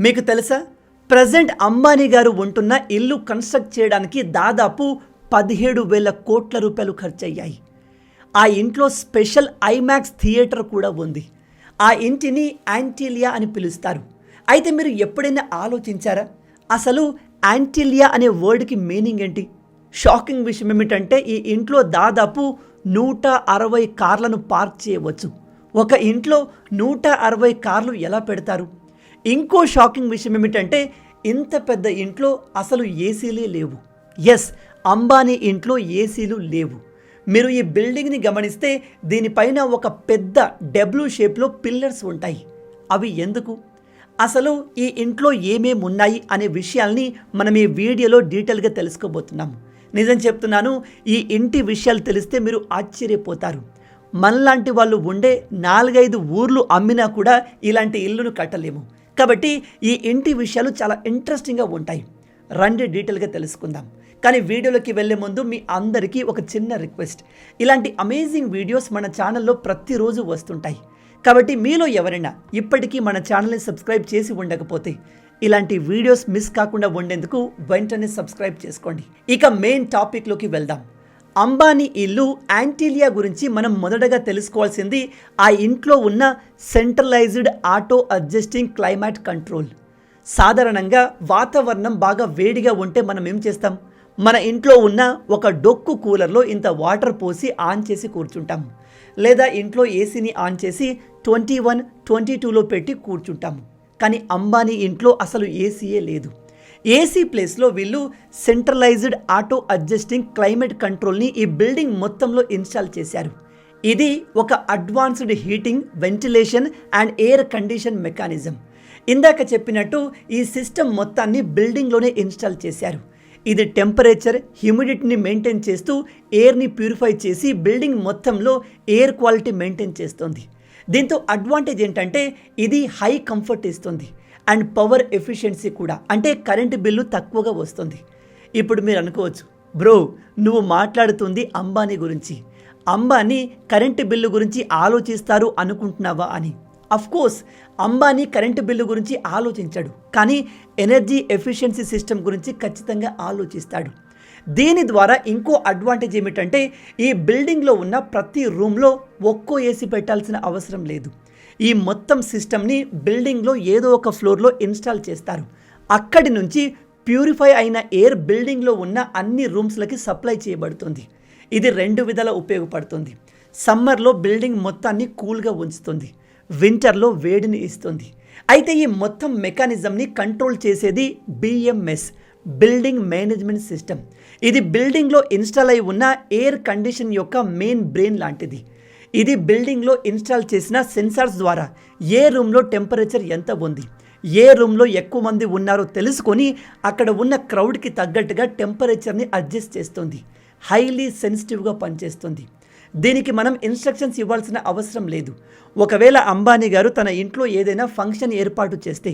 మీకు తెలుసా, ప్రజెంట్ అంబానీ గారు ఉంటున్న ఇల్లు కన్స్ట్రక్ట్ చేయడానికి దాదాపు 17,000 కోట్ల రూపాయలు ఖర్చయ్యాయి. ఆ ఇంట్లో స్పెషల్ ఐమాక్స్ థియేటర్ కూడా ఉంది. ఆ ఇంటిని యాంటిలియా అని పిలుస్తారు. అయితే మీరు ఎప్పుడైనా ఆలోచించారా, అసలు యాంటిలియా అనే వర్డ్కి మీనింగ్ ఏంటి? షాకింగ్ విషయం ఏమిటంటే ఈ ఇంట్లో దాదాపు 160 కార్లను పార్క్ చేయవచ్చు. ఒక ఇంట్లో 160 కార్లు ఎలా పెడతారు? ఇంకో షాకింగ్ విషయం ఏమిటంటే ఇంత పెద్ద ఇంట్లో అసలు ఏసీలే లేవు. ఎస్, అంబానీ ఇంట్లో ఏసీలు లేవు. మీరు ఈ బిల్డింగ్ని గమనిస్తే దీనిపైన ఒక పెద్ద డబ్ల్యూ షేప్లో పిల్లర్స్ ఉంటాయి. అవి ఎందుకు? అసలు ఈ ఇంట్లో ఏమేమి ఉన్నాయి అనే విషయాల్ని మనం ఈ వీడియోలో డీటెయిల్గా తెలుసుకోబోతున్నాము. నిజం చెప్తున్నాను, ఈ ఇంటి విషయాలు తెలిస్తే మీరు ఆశ్చర్యపోతారు. మనలాంటి వాళ్ళు ఉండే 4-5 ఊర్లు అమ్మినా కూడా ఇలాంటి ఇల్లును కట్టలేము. కాబట్టి ఈ ఇంటి విషయాలు చాలా ఇంట్రెస్టింగ్గా ఉంటాయి. రండి డీటెయిల్గా తెలుసుకుందాం. కానీ వీడియోలోకి వెళ్ళే ముందు మీ అందరికీ ఒక చిన్న రిక్వెస్ట్. ఇలాంటి అమేజింగ్ వీడియోస్ మన ఛానల్లో ప్రతిరోజు వస్తుంటాయి. కాబట్టి మీలో ఎవరైనా ఇప్పటికీ మన ఛానల్ని సబ్స్క్రైబ్ చేసి ఉండకపోతే ఇలాంటి వీడియోస్ మిస్ కాకుండా ఉండేందుకు వెంటనే సబ్స్క్రైబ్ చేసుకోండి. ఇక మెయిన్ టాపిక్లోకి వెళ్దాం. అంబానీ ఇల్లు యాంటిలియా గురించి మనం మొదటగా తెలుసుకోవాల్సింది ఆ ఇంట్లో ఉన్న centralised auto adjusting climate control. సాధారణంగా వాతావరణం బాగా వేడిగా ఉంటే మనం ఏం చేస్తాం? మన ఇంట్లో ఉన్న ఒక డొక్కు కూలర్లో ఇంత వాటర్ పోసి ఆన్ చేసి కూర్చుంటాము. లేదా ఇంట్లో ఏసీని ఆన్ చేసి 21, 22లో పెట్టి కూర్చుంటాము. కానీ అంబానీ ఇంట్లో అసలు ఏసీయే లేదు. ఏసీ ప్లేస్లో వీళ్ళు సెంట్రలైజ్డ్ ఆటో అడ్జస్టింగ్ క్లైమేట్ కంట్రోల్ని ఈ బిల్డింగ్ మొత్తంలో ఇన్స్టాల్ చేశారు. ఇది ఒక advanced heating, ventilation and air condition mechanism. ఇందాక చెప్పినట్టు ఈ సిస్టమ్ మొత్తాన్ని బిల్డింగ్లోనే ఇన్స్టాల్ చేశారు. ఇది టెంపరేచర్, హ్యూమిడిటీని మెయింటైన్ చేస్తూ ఎయిర్ని ప్యూరిఫై చేసి బిల్డింగ్ మొత్తంలో ఎయిర్ క్వాలిటీ మెయింటైన్ చేస్తుంది. దీంతో అడ్వాంటేజ్ ఏంటంటే ఇది హై కంఫర్ట్ ఇస్తుంది అండ్ పవర్ ఎఫిషియన్సీ కూడా, అంటే కరెంటు బిల్లు తక్కువగా వస్తుంది. ఇప్పుడు మీరు అనుకోవచ్చు, బ్రో నువ్వు మాట్లాడుతుంది అంబానీ గురించి, అంబానీ కరెంటు బిల్లు గురించి ఆలోచిస్తారు అనుకుంటున్నావా అని. అఫ్కోర్స్ అంబానీ కరెంటు బిల్లు గురించి ఆలోచించాడు, కానీ ఎనర్జీ ఎఫిషియన్సీ సిస్టమ్ గురించి ఖచ్చితంగా ఆలోచిస్తాడు. దీని ద్వారా ఇంకో అడ్వాంటేజ్ ఏమిటంటే ఈ బిల్డింగ్లో ఉన్న ప్రతి రూమ్లో ఒక్కో ఏసీ పెట్టాల్సిన అవసరం లేదు. ఈ మొత్తం సిస్టమ్ని బిల్డింగ్లో ఏదో ఒక ఫ్లోర్లో ఇన్స్టాల్ చేస్తారు. అక్కడి నుంచి ప్యూరిఫై అయిన ఎయిర్ బిల్డింగ్లో ఉన్న అన్ని రూమ్స్లకి సప్లై చేయబడుతుంది. ఇది 2 విధాలా ఉపయోగపడుతుంది. సమ్మర్లో బిల్డింగ్ మొత్తాన్ని కూల్గా ఉంచుతుంది, వింటర్లో వేడిని ఇస్తుంది. అయితే ఈ మొత్తం మెకానిజంని కంట్రోల్ చేసేది BMS, బిల్డింగ్ మేనేజ్మెంట్ సిస్టమ్. ఇది బిల్డింగ్లో ఇన్స్టాల్ అయి ఉన్న ఎయిర్ కండిషన్ యొక్క మెయిన్ బ్రెయిన్ లాంటిది. ఇది బిల్డింగ్లో ఇన్స్టాల్ చేసిన సెన్సార్స్ ద్వారా ఏ రూమ్లో టెంపరేచర్ ఎంత ఉంది, ఏ రూమ్లో ఎక్కువ మంది ఉన్నారో తెలుసుకొని అక్కడ ఉన్న క్రౌడ్కి తగ్గట్టుగా టెంపరేచర్ని అడ్జస్ట్ చేస్తుంది. హైలీ సెన్సిటివ్గా పనిచేస్తుంది. దీనికి మనం ఇన్స్ట్రక్షన్స్ ఇవ్వాల్సిన అవసరం లేదు. ఒకవేళ అంబానీ గారు తన ఇంట్లో ఏదైనా ఫంక్షన్ ఏర్పాటు చేస్తే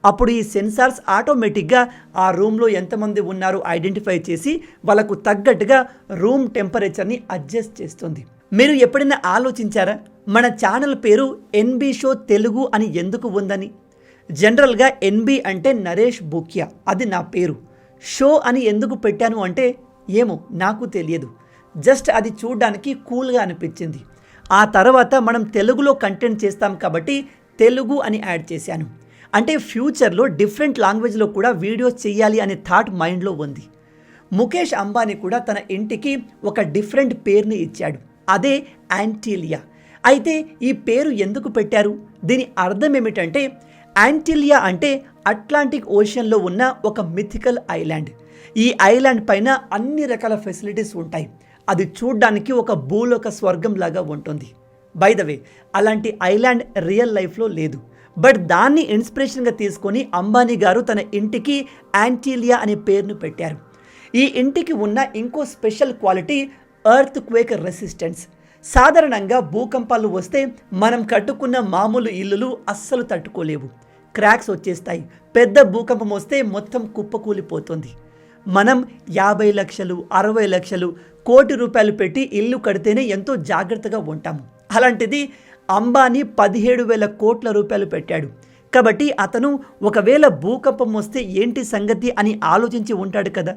అప్పుడు ఈ సెన్సార్స్ ఆటోమేటిక్గా ఆ రూమ్లో ఎంతమంది ఉన్నారో ఐడెంటిఫై చేసి వాళ్ళకు తగ్గట్టుగా రూమ్ టెంపరేచర్ని అడ్జస్ట్ చేస్తుంది. మీరు ఎప్పుడైనా ఆలోచించారా మన ఛానల్ పేరు NB షో తెలుగు అని ఎందుకు ఉందని? జనరల్గా NB అంటే నరేష్ బూక్యా, అది నా పేరు. షో అని ఎందుకు పెట్టాను అంటే ఏమో నాకు తెలియదు, జస్ట్ అది చూడడానికి కూల్గా అనిపించింది. ఆ తర్వాత మనం తెలుగులో కంటెంట్ చేస్తాం కాబట్టి తెలుగు అని యాడ్ చేశాను. అంటే ఫ్యూచర్లో డిఫరెంట్ లాంగ్వేజ్లో కూడా వీడియోస్ చేయాలి అనే థాట్ మైండ్లో ఉంది. ముఖేష్ అంబానీ కూడా తన ఇంటికి ఒక డిఫరెంట్ పేరుని ఇచ్చాడు, అదే యాంటిలియా. అయితే ఈ పేరు ఎందుకు పెట్టారు? దీని అర్థం ఏమిటంటే యాంటిలియా అంటే అట్లాంటిక్ ఓషన్లో ఉన్న ఒక మిథికల్ ఐలాండ్. ఈ ఐలాండ్ పైన అన్ని రకాల ఫెసిలిటీస్ ఉంటాయి. అది చూడ్డానికి ఒక భూలోక స్వర్గం లాగా ఉంటుంది. బై ద వే, అలాంటి ఐలాండ్ రియల్ లైఫ్లో లేదు. బట్ దాన్ని ఇన్స్పిరేషన్గా తీసుకొని అంబానీ గారు తన ఇంటికి యాంటిలియా అనే పేరును పెట్టారు. ఈ ఇంటికి ఉన్న ఇంకో special quality earth quake resistance. సాధారణంగా భూకంపాలు వస్తే మనం కట్టుకున్న మామూలు ఇల్లులు అస్సలు తట్టుకోలేవు, క్రాక్స్ వచ్చేస్తాయి. పెద్ద భూకంపం వస్తే మొత్తం కుప్పకూలిపోతుంది. మనం 50 లక్షలు, 60 లక్షలు, కోటి రూపాయలు పెట్టి ఇల్లు కడితేనే ఎంతో జాగ్రత్తగా ఉంటాము. అలాంటిది అంబానీ 17,000 కోట్ల రూపాయలు పెట్టాడు. కాబట్టి అతను ఒకవేళ భూకంపం వస్తే ఏంటి సంగతి అని ఆలోచించి ఉంటాడు కదా.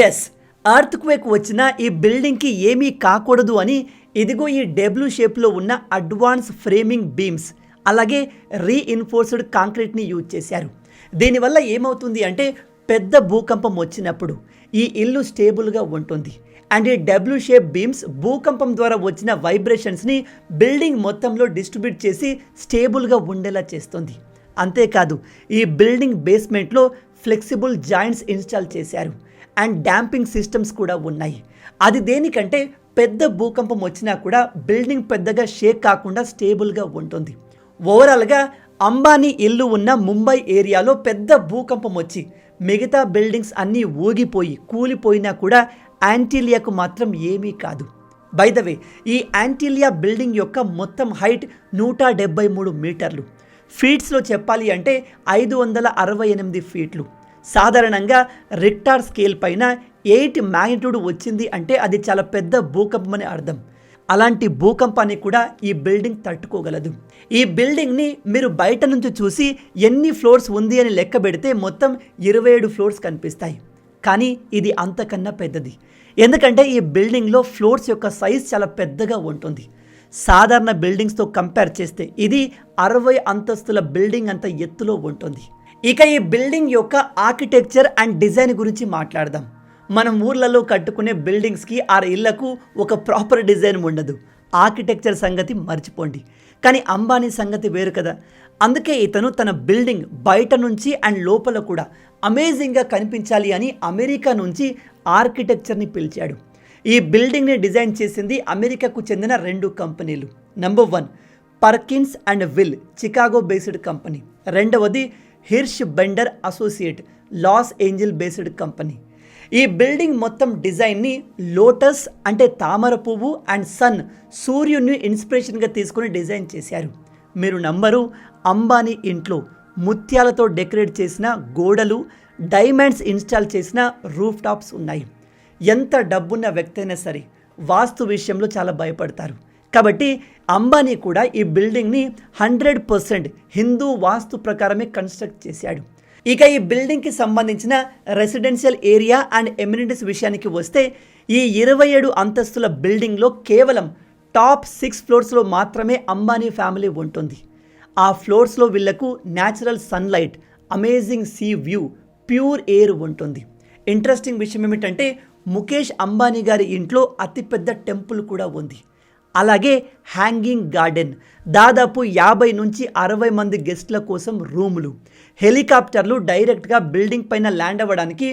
ఎస్, ఎర్త్ క్వేక్ వచ్చినా ఈ బిల్డింగ్కి ఏమీ కాకూడదు అని ఇదిగో ఈ డబ్ల్యూ షేప్లో ఉన్న అడ్వాన్స్ ఫ్రేమింగ్ బీమ్స్ అలాగే రీఇన్ఫోర్స్డ్ కాంక్రీట్ని యూజ్ చేశారు. దీనివల్ల ఏమవుతుంది అంటే పెద్ద భూకంపం వచ్చినప్పుడు ఈ ఇల్లు స్టేబుల్గా ఉంటుంది. అండ్ ఈ డబ్ల్యూ షేప్ బీమ్స్ భూకంపం ద్వారా వచ్చిన వైబ్రేషన్స్ని బిల్డింగ్ మొత్తంలో డిస్ట్రిబ్యూట్ చేసి స్టేబుల్గా ఉండేలా చేస్తుంది. అంతేకాదు ఈ బిల్డింగ్ బేస్మెంట్లో ఫ్లెక్సిబుల్ జాయింట్స్ ఇన్స్టాల్ చేశారు అండ్ డాంపింగ్ సిస్టమ్స్ కూడా ఉన్నాయి. అది దేనికంటే పెద్ద భూకంపం వచ్చినా కూడా బిల్డింగ్ పెద్దగా షేక్ కాకుండా స్టేబుల్గా ఉంటుంది. ఓవరాల్గా అంబానీ ఇల్లు ఉన్న ముంబై ఏరియాలో పెద్ద భూకంపం వచ్చి మిగతా బిల్డింగ్స్ అన్నీ ఊగిపోయి కూలిపోయినా కూడా యాంటీలియాకు మాత్రం ఏమీ కాదు. బై ద వే, ఈ యాంటీలియా బిల్డింగ్ యొక్క మొత్తం హైట్ 173 మీటర్లు. ఫీట్స్లో చెప్పాలి అంటే 568 ఫీట్లు. సాధారణంగా రిక్టార్ స్కేల్ పైన 8 మ్యాగ్నిట్యూడ్ వచ్చింది అంటే అది చాలా పెద్ద భూకంపం అని అర్థం. అలాంటి భూకంపాన్ని కూడా ఈ బిల్డింగ్ తట్టుకోగలదు. ఈ బిల్డింగ్ని మీరు బయట నుంచి చూసి ఎన్ని ఫ్లోర్స్ ఉంది అని లెక్క పెడితే మొత్తం 27 ఫ్లోర్స్ కనిపిస్తాయి. కానీ ఇది అంతకన్నా పెద్దది. ఎందుకంటే ఈ బిల్డింగ్లో ఫ్లోర్స్ యొక్క సైజ్ చాలా పెద్దగా ఉంటుంది. సాధారణ బిల్డింగ్స్తో కంపేర్ చేస్తే ఇది 60 అంతస్తుల బిల్డింగ్ అంత ఎత్తులో ఉంటుంది. ఇక ఈ బిల్డింగ్ యొక్క ఆర్కిటెక్చర్ అండ్ డిజైన్ గురించి మాట్లాడదాం. మనం ఊర్లలో కట్టుకునే బిల్డింగ్స్కి ఇళ్లకు ఒక ప్రాపర్ డిజైన్ ఉండదు. ఆర్కిటెక్చర్ సంగతి మర్చిపోండి. కానీ అంబానీ సంగతి వేరు కదా. అందుకే ఇతను తన బిల్డింగ్ బయట నుంచి అండ్ లోపల కూడా అమేజింగ్గా కనిపించాలి అని అమెరికా నుంచి ఆర్కిటెక్చర్ని పిలిచాడు. ఈ బిల్డింగ్ని డిజైన్ చేసింది అమెరికాకు చెందిన 2 కంపెనీలు. Number 1 Perkins and Will, Chicago based company. రెండవది Hirsch Bender associate, Los Angeles based company. ఈ బిల్డింగ్ మొత్తం డిజైన్ని లోటస్ అంటే తామర పువ్వు అండ్ సన్, సూర్యుని ఇన్స్పిరేషన్గా తీసుకుని డిజైన్ చేశారు. మీరు నమ్మరు, అంబానీ ఇంట్లో ముత్యాలతో డెకరేట్ చేసిన గోడలు, డైమండ్స్ ఇన్స్టాల్ చేసిన రూఫ్ టాప్స్ ఉన్నాయి. ఎంత డబ్బున్న వ్యక్తి అయినా సరే వాస్తు విషయంలో చాలా భయపడతారు. కాబట్టి అంబానీ కూడా ఈ బిల్డింగ్ని 100% హిందూ వాస్తు ప్రకారమే కన్స్ట్రక్ట్ చేశాడు. ఇక ఈ బిల్డింగ్కి సంబంధించిన రెసిడెన్షియల్ ఏరియా అండ్ ఎమ్యూనిటీస్ విషయానికి వస్తే ఈ 27 అంతస్తుల బిల్డింగ్లో కేవలం టాప్ 6 ఫ్లోర్స్లో మాత్రమే అంబానీ ఫ్యామిలీ ఉంటుంది. ఆ ఫ్లోర్స్లో వీళ్లకు natural sunlight, amazing see view, pure air ఉంటుంది. ఇంట్రెస్టింగ్ విషయం ఏమిటంటే ముఖేష్ అంబానీ గారి ఇంట్లో అతిపెద్ద టెంపుల్ కూడా ఉంది. అలాగే హ్యాంగింగ్ గార్డెన్, దాదాపు 50 నుంచి 60 మంది గెస్ట్ల కోసం రూములు, హెలికాప్టర్లు డైరెక్ట్గా బిల్డింగ్ పైన ల్యాండ్ అవ్వడానికి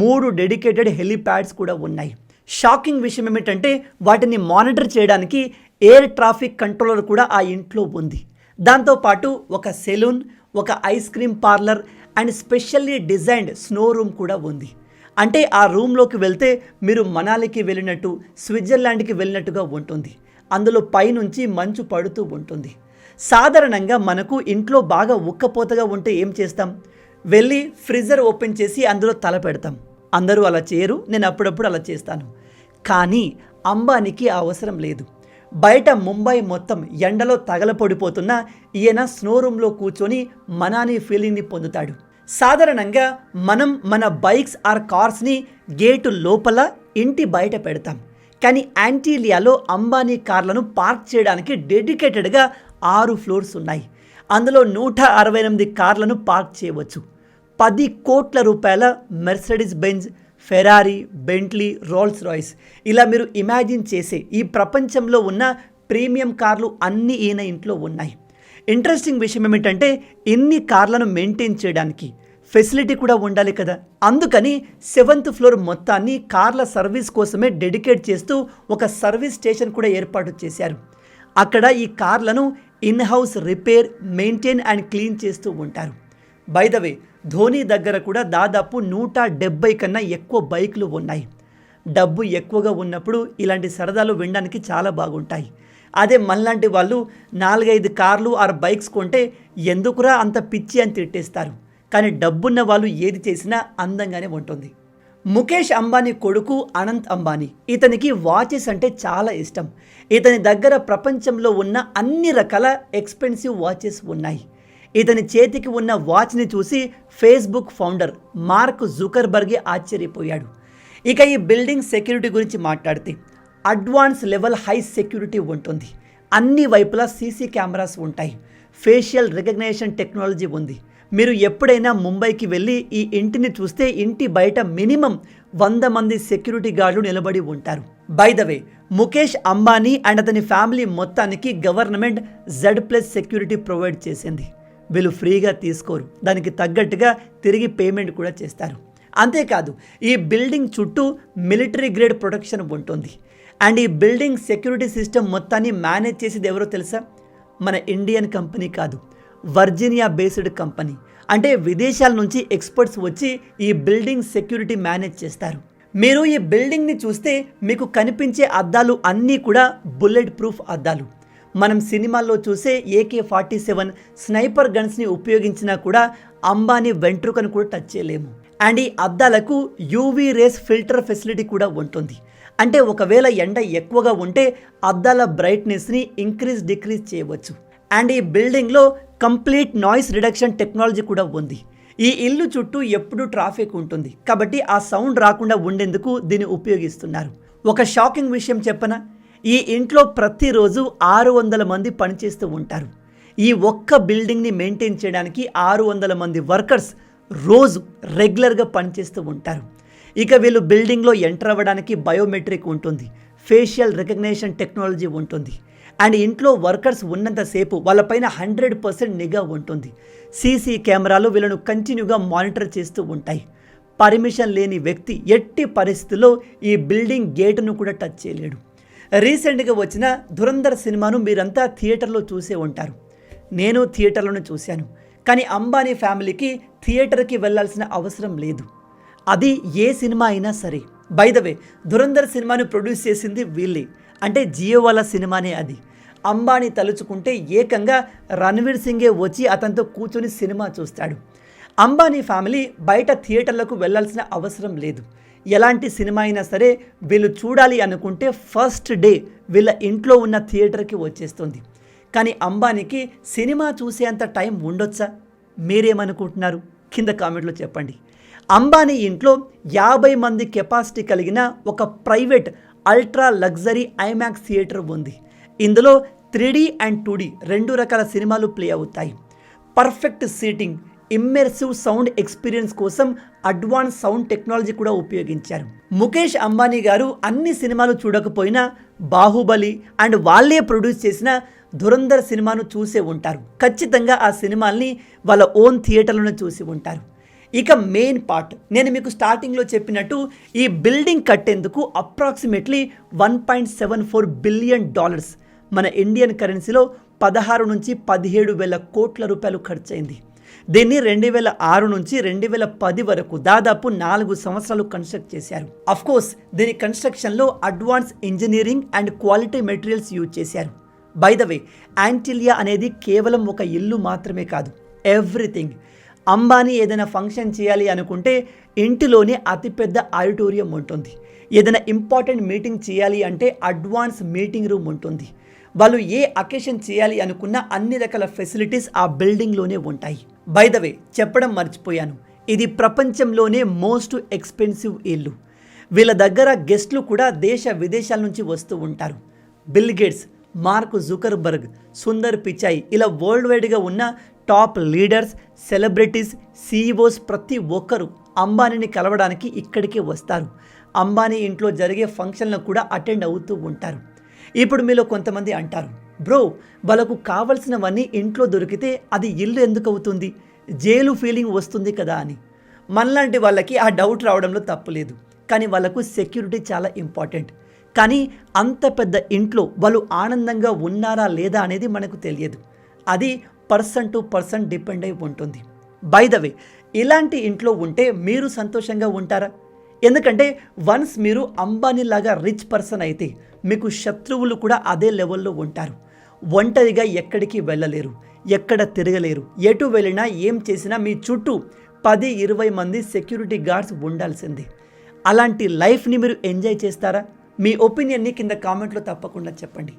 3 డెడికేటెడ్ హెలిప్యాడ్స్ కూడా ఉన్నాయి. షాకింగ్ విషయం ఏమిటంటే వాటిని మానిటర్ చేయడానికి ఎయిర్ ట్రాఫిక్ కంట్రోలర్ కూడా ఆ ఇంట్లో ఉంది. దాంతోపాటు ఒక సెలూన్, ఒక ice cream parlour and specially designed snow room కూడా ఉంది. అంటే ఆ రూమ్లోకి వెళ్తే మీరు మనాలికి వెళ్ళినట్టు, స్విట్జర్లాండ్కి వెళ్ళినట్టుగా ఉంటుంది. అందులో పైనుంచి మంచు పడుతూ ఉంటుంది. సాధారణంగా మనకు ఇంట్లో బాగా ఉక్కపోతగా ఉంటే ఏం చేస్తాం? వెళ్ళి ఫ్రిడ్జర్ ఓపెన్ చేసి అందులో తల పెడతాం. అందరూ అలా చేయరు, నేను అప్పుడప్పుడు అలా చేస్తాను. కానీ అంబానీకి ఆ అవసరం లేదు. బయట ముంబై మొత్తం ఎండలో తగలపడిపోతున్న ఈయన స్నో రూమ్లో కూర్చొని మనాలి ఫీలింగ్ని పొందుతాడు. సాధారణంగా మనం మన బైక్స్ ఆర్ కార్స్ని గేటు లోపల, ఇంటి బయట పెడతాం. కానీ యాంటీలియాలో అంబానీ కార్లను పార్క్ చేయడానికి డెడికేటెడ్గా 6 ఫ్లోర్స్ ఉన్నాయి. అందులో 168 కార్లను పార్క్ చేయవచ్చు. 10 కోట్ల రూపాయల Mercedes Benz, Ferrari, Bentley, Rolls Royce, ఇలా మీరు ఇమాజిన్ చేసే ఈ ప్రపంచంలో ఉన్న ప్రీమియం కార్లు అన్నీ ఈయన ఇంట్లో ఉన్నాయి. ఇంట్రెస్టింగ్ విషయం ఏమిటంటే ఇన్ని కార్లను మెయింటైన్ చేయడానికి ఫెసిలిటీ కూడా ఉండాలి కదా. అందుకని 7th ఫ్లోర్ మొత్తాన్ని కార్ల సర్వీస్ కోసమే డెడికేట్ చేస్తూ ఒక సర్వీస్ స్టేషన్ కూడా ఏర్పాటు చేశారు. అక్కడ ఈ కార్లను in house repair, maintain and clean చేస్తూ ఉంటారు. బై ద వే, ధోని దగ్గర కూడా దాదాపు 170 కన్నా ఎక్కువ బైకులు ఉన్నాయి. డబ్బు ఎక్కువగా ఉన్నప్పుడు ఇలాంటి సరదాలు వినడానికి చాలా బాగుంటాయి. అదే మనలాంటి వాళ్ళు 4-5 కార్లు ఆర్ బైక్స్ కొంటే ఎందుకురా అంత పిచ్చి అని తిట్టేస్తారు. కానీ డబ్బున్న వాళ్ళు ఏది చేసినా అందంగానే ఉంటుంది. ముఖేష్ అంబానీ కొడుకు అనంత్ అంబానీ, ఇతనికి వాచెస్ అంటే చాలా ఇష్టం. ఇతని దగ్గర ప్రపంచంలో ఉన్న అన్ని రకాల ఎక్స్పెన్సివ్ వాచెస్ ఉన్నాయి. ఇతని చేతికి ఉన్న వాచ్ని చూసి ఫేస్బుక్ ఫౌండర్ మార్క్ జుకర్బర్గే ఆశ్చర్యపోయాడు. ఇక ఈ బిల్డింగ్ సెక్యూరిటీ గురించి మాట్లాడితే అడ్వాన్స్ లెవెల్ హై సెక్యూరిటీ ఉంటుంది. అన్ని వైపులా సీసీ కెమెరాస్ ఉంటాయి. ఫేషియల్ రికగ్నిషన్ టెక్నాలజీ ఉంది. మీరు ఎప్పుడైనా ముంబైకి వెళ్ళి ఈ ఇంటిని చూస్తే ఇంటి బయట మినిమం 100 మంది సెక్యూరిటీ గార్డులు నిలబడి ఉంటారు. By the way, Mukesh Ambani and అతని ఫ్యామిలీ మొత్తానికి గవర్నమెంట్ Z+ సెక్యూరిటీ ప్రొవైడ్ చేసింది. వీళ్ళు ఫ్రీగా తీసుకోరు, దానికి తగ్గట్టుగా తిరిగి పేమెంట్ కూడా చేస్తారు. అంతేకాదు, ఈ బిల్డింగ్ చుట్టూ మిలిటరీ గ్రేడ్ ప్రొటెక్షన్ ఉంటుంది. అండ్ ఈ బిల్డింగ్ సెక్యూరిటీ సిస్టమ్ మొత్తాన్ని మేనేజ్ చేసేది ఎవరో తెలుసా? మన ఇండియన్ కంపెనీ కాదు, వర్జీనియా బేస్డ్ కంపెనీ. అంటే విదేశాల నుంచి ఎక్స్పర్ట్స్ వచ్చి ఈ బిల్డింగ్ సెక్యూరిటీ మేనేజ్ చేస్తారు. మీరు ఈ బిల్డింగ్ని చూస్తే మీకు కనిపించే అద్దాలు అన్నీ కూడా బుల్లెట్ ప్రూఫ్ అద్దాలు. మనం సినిమాల్లో చూసే AK-47 స్నైపర్ గన్స్ని ఉపయోగించినా కూడా అంబానీ వెంట్రుకను కూడా టచ్ చేయలేము. అండ్ ఈ అద్దాలకు UV రేస్ ఫిల్టర్ ఫెసిలిటీ కూడా ఉంటుంది. అంటే ఒకవేళ ఎండ ఎక్కువగా ఉంటే అద్దాల బ్రైట్నెస్ని డిక్రీజ్ చేయవచ్చు. అండ్ ఈ బిల్డింగ్లో కంప్లీట్ నాయిస్ రిడక్షన్ టెక్నాలజీ కూడా ఉంది. ఈ ఇల్లు చుట్టూ ఎప్పుడూ ట్రాఫిక్ ఉంటుంది కాబట్టి ఆ సౌండ్ రాకుండా ఉండేందుకు దీన్ని ఉపయోగిస్తున్నారు. ఒక షాకింగ్ విషయం చెప్పనా? ఈ ఇంట్లో ప్రతిరోజు 600 మంది పనిచేస్తూ ఉంటారు. ఈ ఒక్క బిల్డింగ్ని మెయింటైన్ చేయడానికి 600 మంది వర్కర్స్ రోజు రెగ్యులర్గా పనిచేస్తూ ఉంటారు. ఇక వీళ్ళు బిల్డింగ్లో ఎంటర్ అవ్వడానికి బయోమెట్రిక్ ఉంటుంది, ఫేషియల్ రికగ్నిషన్ టెక్నాలజీ ఉంటుంది. అండ్ ఇంట్లో వర్కర్స్ ఉన్నంతసేపు వాళ్ళపైన 100% నిఘా ఉంటుంది. సీసీ కెమెరాలు వీళ్ళను కంటిన్యూగా మానిటర్ చేస్తూ ఉంటాయి. పర్మిషన్ లేని వ్యక్తి ఎట్టి పరిస్థితుల్లో ఈ బిల్డింగ్ గేటును కూడా టచ్ చేయలేడు. రీసెంట్గా వచ్చిన ధురంధర్ సినిమాను మీరంతా థియేటర్లో చూసే ఉంటారు. నేను థియేటర్లోనే చూశాను. కానీ అంబానీ ఫ్యామిలీకి థియేటర్కి వెళ్ళాల్సిన అవసరం లేదు. అది ఏ సినిమా అయినా సరే. బై ద వే, ధురంధర్ సినిమాను ప్రొడ్యూస్ చేసింది వీళ్ళే. అంటే జియో వాళ్ళ సినిమానే అది. అంబానీ తలుచుకుంటే ఏకంగా రణ్వీర్ సింగే వచ్చి అతనితో కూర్చొని సినిమా చూస్తాడు. అంబానీ ఫ్యామిలీ బయట థియేటర్లకు వెళ్ళాల్సిన అవసరం లేదు. ఎలాంటి సినిమా అయినా సరే వీళ్ళు చూడాలి అనుకుంటే ఫస్ట్ డే వీళ్ళ ఇంట్లో ఉన్న థియేటర్కి వచ్చేస్తుంది. కానీ అంబానీకి సినిమా చూసేంత టైం ఉండొచ్చా? మీరేమనుకుంటున్నారు? కింద కామెంట్లో చెప్పండి. అంబానీ ఇంట్లో 50 మంది కెపాసిటీ కలిగిన ఒక private ultra luxury IMAX theatre ఉంది. ఇందులో 3D అండ్ 2D 2 రకాల సినిమాలు ప్లే అవుతాయి. పర్ఫెక్ట్ సీటింగ్, ఇమ్మెర్సివ్ సౌండ్ ఎక్స్పీరియన్స్ కోసం అడ్వాన్స్ సౌండ్ టెక్నాలజీ కూడా ఉపయోగించారు. ముఖేష్ అంబానీ గారు అన్ని సినిమాలు చూడకపోయినా బాహుబలి అండ్ వాళ్ళే ప్రొడ్యూస్ చేసిన ధురంధర్ సినిమాను చూసే ఉంటారు. ఖచ్చితంగా ఆ సినిమాల్ని వాళ్ళ ఓన్ థియేటర్లోనే చూసి ఉంటారు. ఇక మెయిన్ పార్ట్, నేను మీకు స్టార్టింగ్లో చెప్పినట్టు ఈ బిల్డింగ్ కట్టేందుకు అప్రాక్సిమేట్లీ $1.74 బిలియన్ మన ఇండియన్ కరెన్సీలో 16 నుంచి 17 వేల కోట్ల రూపాయలు ఖర్చయింది. దీన్ని 2006 నుంచి 2010 వరకు దాదాపు 4 సంవత్సరాలు కన్స్ట్రక్ట్ చేశారు. అఫ్కోర్స్ దీని కన్స్ట్రక్షన్లో advance engineering and quality materials use చేశారు. బై ద వే, యాంటిలియా అనేది కేవలం ఒక ఇల్లు మాత్రమే కాదు, ఎవ్రీథింగ్. అంబానీ ఏదైనా ఫంక్షన్ చేయాలి అనుకుంటే ఇంటిలోనే అతిపెద్ద ఆడిటోరియం ఉంటుంది. ఏదైనా ఇంపార్టెంట్ మీటింగ్ చేయాలి అంటే అడ్వాన్స్ మీటింగ్ రూమ్ ఉంటుంది. వాళ్ళు ఏ అకేషన్ చేయాలి అనుకున్న అన్ని రకాల ఫెసిలిటీస్ ఆ బిల్డింగ్లోనే ఉంటాయి. బై ద వే, చెప్పడం మర్చిపోయాను, ఇది ప్రపంచంలోనే మోస్ట్ ఎక్స్పెన్సివ్ ఇల్లు. వీళ్ళ దగ్గర గెస్ట్లు కూడా దేశ విదేశాల నుంచి వస్తూ ఉంటారు. Bill gates, mark Zuckerberg, Sundar Pichai, ఇలా వరల్డ్ వైడ్గా ఉన్న టాప్ లీడర్స్, సెలబ్రిటీస్, CEOs ప్రతి ఒక్కరూ అంబానీని కలవడానికి ఇక్కడికే వస్తారు. అంబానీ ఇంట్లో జరిగే ఫంక్షన్లకు కూడా అటెండ్ అవుతూ ఉంటారు. ఇప్పుడు మీలో కొంతమంది అంటారు, బ్రో వాళ్ళకు కావలసినవన్నీ ఇంట్లో దొరికితే అది ఇల్లు ఎందుకు అవుతుంది, జైలు ఫీలింగ్ వస్తుంది కదా అని. మనలాంటి వాళ్ళకి ఆ డౌట్ రావడంలో తప్పులేదు. కానీ వాళ్ళకు సెక్యూరిటీ చాలా ఇంపార్టెంట్. కానీ అంత పెద్ద ఇంట్లో వాళ్ళు ఆనందంగా ఉన్నారా లేదా అనేది మనకు తెలియదు. అది పర్సన్ టు పర్సన్ డిపెండ్ అయి ఉంటుంది. బై ద వే, ఇలాంటి ఇంట్లో ఉంటే మీరు సంతోషంగా ఉంటారా? ఎందుకంటే వన్స్ మీరు అంబానీ లాగా రిచ్ పర్సన్ అయితే మీకు శత్రువులు కూడా అదే లెవెల్లో ఉంటారు. ఒంటరిగా ఎక్కడికి వెళ్ళలేరు, ఎక్కడ తిరగలేరు, ఎటు వెళ్ళినా ఏం చేసినా మీ చుట్టూ 10-20 మంది సెక్యూరిటీ గార్డ్స్ ఉండాల్సిందే. అలాంటి లైఫ్ని మీరు ఎంజాయ్ చేస్తారా? మీ ఒపీనియన్ని కింద కామెంట్లో తప్పకుండా చెప్పండి.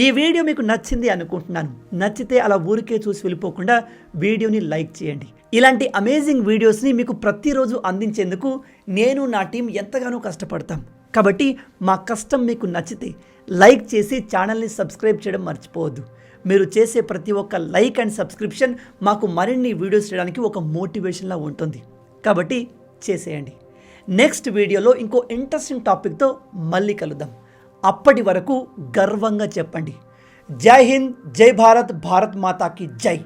ఈ వీడియో మీకు నచ్చింది అనుకుంటున్నాను. నచ్చితే అలా ఊరికే చూసి వెళ్ళిపోకుండా వీడియోని లైక్ చేయండి. ఇలాంటి అమేజింగ్ వీడియోస్ని మీకు ప్రతిరోజు అందించేందుకు నేను నా టీం ఎంతగానో కష్టపడతాం. కాబట్టి మా కష్టం మీకు నచ్చితే లైక్ చేసి ఛానల్ని సబ్స్క్రైబ్ చేయడం మర్చిపోవద్దు. మీరు చేసే ప్రతి ఒక్క లైక్ అండ్ సబ్స్క్రిప్షన్ మాకు మరిన్ని వీడియోస్ చేయడానికి ఒక మోటివేషన్లా ఉంటుంది. కాబట్టి చేసేయండి. నెక్స్ట్ వీడియోలో ఇంకో ఇంట్రెస్టింగ్ టాపిక్తో మళ్ళీ కలుద్దాం. అప్పటి వరకు గర్వంగా చెప్పండి, జై హింద్, జై భారత్, భారత్ మాతాకి జై.